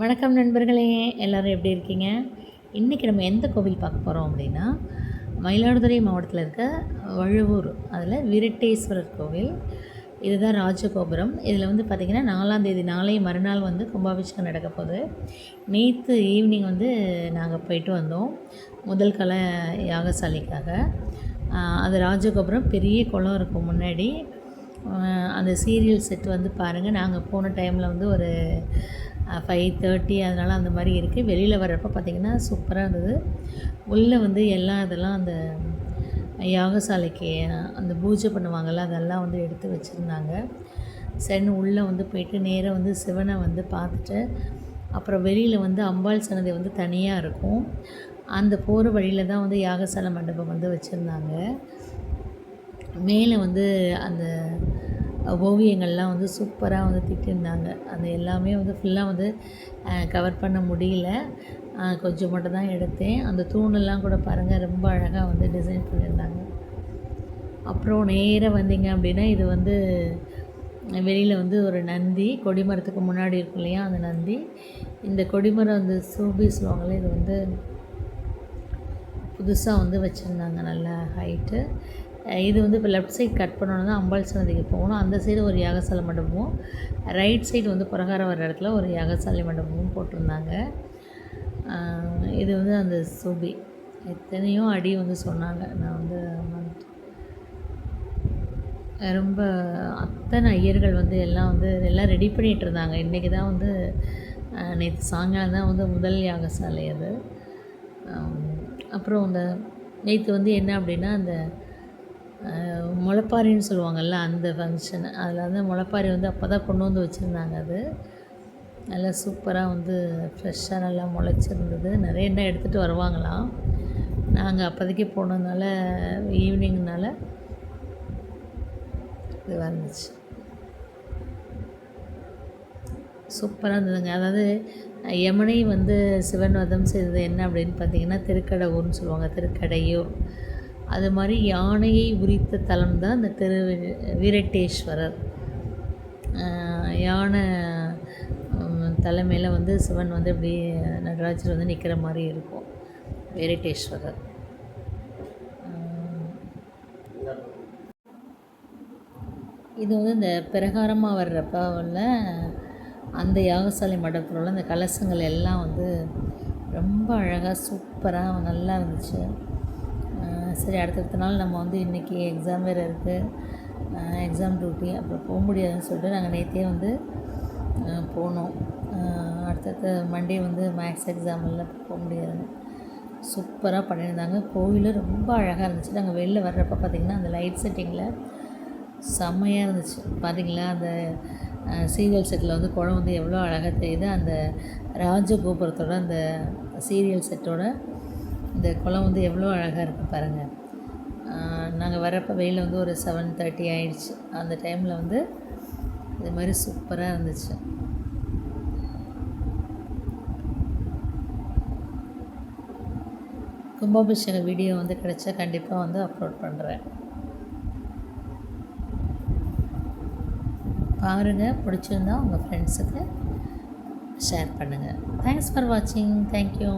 வணக்கம் நண்பர்களே, எல்லோரும் எப்படி இருக்கீங்க? இன்றைக்கி நம்ம எந்த கோவில் பார்க்க போகிறோம் அப்படின்னா, மயிலாடுதுறை மாவட்டத்தில் இருக்க வழுவூர், அதில் வீரட்டேஸ்வரர் கோவில். இதுதான் ராஜகோபுரம். இதில் வந்து பார்த்திங்கன்னா 4ஆம் தேதி நாளை மறுநாள் வந்து கும்பாபிஷேகம் நடக்க போகுது. நேற்று ஈவினிங் வந்து நாங்கள் போயிட்டு வந்தோம் முதல் கலை யாகசாலைக்காக. அது ராஜகோபுரம், பெரிய குளம் இருக்கும் முன்னாடி. அந்த சீரியல் செட் வந்து பாருங்கள், நாங்கள் போன டைமில் வந்து ஒரு 5:30 அதனால் அந்த மாதிரி இருக்குது. வெளியில் வர்றப்போ பார்த்திங்கன்னா சூப்பராக இருந்தது. உள்ளே வந்து இதெல்லாம் அந்த யாகசாலைக்கு அந்த பூஜை பண்ணுவாங்கள்ல, அதெல்லாம் வந்து எடுத்து வச்சுருந்தாங்க. சரின்னு உள்ளே வந்து போயிட்டு நேராக வந்து சிவனை வந்து பார்த்துட்டு, அப்புறம் வெளியில் வந்து அம்பாள் சன்னதி வந்து தனியாக இருக்கும். அந்த போகிற வழியில் தான் வந்து யாகசாலை மண்டபம் வந்து வச்சுருந்தாங்க. மேலே வந்து அந்த ஓவியங்கள்லாம் வந்து சூப்பராக வந்து தீட்டியிருந்தாங்க. அது எல்லாமே வந்து ஃபுல்லாக வந்து கவர் பண்ண முடியல. கொஞ்சம் மட்டும் தான் எடுத்தேன். அந்த தூணெல்லாம் கூட பாருங்கள், ரொம்ப அழகாக வந்து டிசைன் பண்ணியிருந்தாங்க. அப்புறம் நேராக வந்தீங்க அப்படின்னா, இது வந்து வெளியில் வந்து ஒரு நந்தி, கொடிமரத்துக்கு முன்னாடி இருக்கும் இல்லையா அந்த நந்தி. இந்த கொடிமரம் வந்து சூபி சொல்லுவாங்களே, இது வந்து புதுசாக வந்து வச்சுருந்தாங்க, நல்ல ஹைட்டு. இது வந்து இப்போ லெஃப்ட் சைட் கட் பண்ணோன்னா தான் அம்பாள் சன்னதிக்கு போகணும். அந்த சைடு ஒரு யாகசாலை மண்டபமும், ரைட் சைடு வந்து புரகாரம் வர இடத்துல ஒரு யாகசாலை மண்டபமும் போட்டிருந்தாங்க. இது வந்து அந்த சூபி எத்தனையோ அடி வந்து சொன்னாங்க. நான் வந்து ரொம்ப அத்தனை ஐயர்கள் வந்து எல்லாம் ரெடி பண்ணிகிட்டு இருந்தாங்க. இன்றைக்கி தான் வந்து நேற்று சாயங்காலம் தான் வந்து முதல் யாகசாலை அது. அப்புறம் அந்த நேற்று வந்து என்ன அப்படின்னா, அந்த முளைப்பாரின்னு சொல்லுவாங்கள்ல, அந்த ஃபங்க்ஷன். அதில் வந்து முளைப்பாரி வந்து அப்போ தான் கொண்டு வந்து வச்சுருந்தாங்க. அது நல்லா சூப்பராக வந்து ஃப்ரெஷ்ஷாக நல்லா முளைச்சிருந்தது. நிறைய என்ன எடுத்துகிட்டு வருவாங்களாம். நாங்கள் அப்போதைக்கு போனதுனால ஈவினிங்னால இதுவாக இருந்துச்சு, சூப்பராக இருந்ததுங்க. அதாவது யமனை வந்து சிவன் வதம் செய்தது என்ன அப்படின்னு பார்த்தீங்கன்னா, திருக்கடவூர்னு சொல்லுவாங்க, திருக்கடையூர். அது மாதிரி யானையை உரித்த தலம் தான் இந்த வீரட்டேஸ்வரர். யானை தலைமையில் வந்து சிவன் வந்து இப்படி நடராஜர் வந்து நிற்கிற மாதிரி இருக்கும், வீரட்டேஸ்வரர். இது வந்து இந்த பிரகாரமாக வர்றப்ப உள்ள அந்த யாகசாலை மண்டபத்தில் உள்ள அந்த கலசங்கள் எல்லாம் வந்து ரொம்ப அழகாக சூப்பராக நல்லா இருந்துச்சு. சரி, அடுத்தடுத்த நாள் நம்ம வந்து இன்றைக்கி எக்ஸாம் வேறு இருக்குது, எக்ஸாம் டியூட்டி, அப்புறம் போக முடியாதுன்னு சொல்லிட்டு நாங்கள் நேற்றே வந்து போனோம். அடுத்தடுத்த மண்டே வந்து மேக்ஸ் எக்ஸாமில் போக முடியாதுன்னு சூப்பராக பண்ணியிருந்தாங்க. கோவில் ரொம்ப அழகாக இருந்துச்சு. நாங்கள் வெளில வர்றப்போ பார்த்திங்கன்னா அந்த லைட் செட்டிங்கில் செம்மையாக இருந்துச்சு. பார்த்திங்களா, அந்த சீரியல் செட்டில் வந்து குளம் வந்து எவ்வளோ அழகாக தெரியுது. அந்த ராஜகோபுரத்தோட அந்த சீரியல் செட்டோட இந்த குளம் வந்து எவ்வளோ அழகாக இருக்குது பாருங்கள். நாங்கள் வரப்போ வெயில் வந்து ஒரு 7:30 ஆயிடுச்சு. அந்த டைமில் வந்து இது மாதிரி சூப்பராக இருந்துச்சு. கும்பாபிஷேக வீடியோ வந்து கிடைச்சா கண்டிப்பாக வந்து அப்லோட் பண்ணுறேன், பாருங்கள். பிடிச்சிருந்தா உங்கள் ஃப்ரெண்ட்ஸுக்கு ஷேர் பண்ணுங்கள். தேங்க்ஸ் ஃபார் வாட்சிங். தேங்க்யூ.